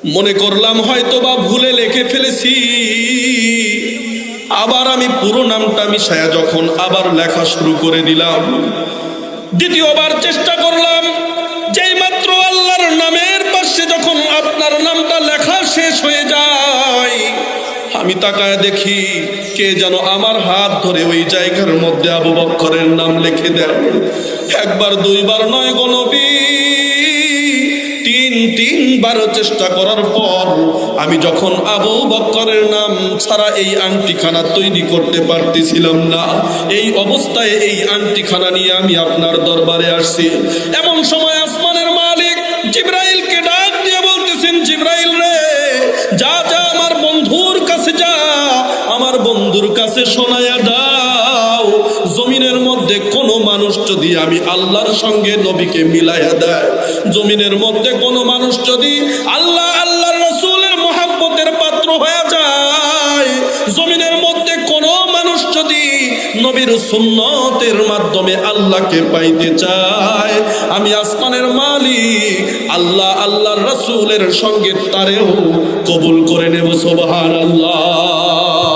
মনে করলাম হয়তো বা ভুলে লিখে ফেলেছি। আবার আমি পুরো নামটা মিশায়া যখন আবার লেখা শুরু করে দিলাম, দ্বিতীয়বার চেষ্টা করলাম, যেই মাত্র আল্লাহর নামের পাশে যখন আপনার নামটা লেখা শেষ হয়ে যায়, আমি তাকায় দেখি কে যেন আমার হাত ধরে ওই জায়গার মধ্যে আবু বকরের নাম লিখে দেয়। একবার দুইবার নয় গো নবী, তিনবার চেষ্টা করার পর আমি যখন আবু বকরের নাম ছাড়া এই আংটিখানা তৈরি করতে পারতেছিলাম না, এই অবস্থায় এই আংটিখানা নিয়ে আমি আপনার দরবারে আসছি। এমন সময় আসমানের মালিক জিবরাইলকে ডাক দিয়ে বলতেছেন, জিবরাইল রে, যা যা আমার বন্ধুর কাছে যা, আমার বন্ধুর কাছে শোনায়া দাও, জমিনের মধ্যে কোনো মানুষ যদি আমি আল্লাহর সঙ্গে নবীকে মিলাইয়া দেয়, জমিনের মধ্যে কোনো মানুষ যদি আল্লাহর রাসূলের মহব্বতের পাত্র হয়ে যায়, জমিনের মধ্যে কোনো মানুষ যদি নবীর সুন্নতের মাধ্যমে আল্লাহকে পাইতে চায়, আমি আসমানের মালিক আল্লাহর রাসূলের সঙ্গে তারেও কবুল করে নেব। সুবহানাল্লাহ।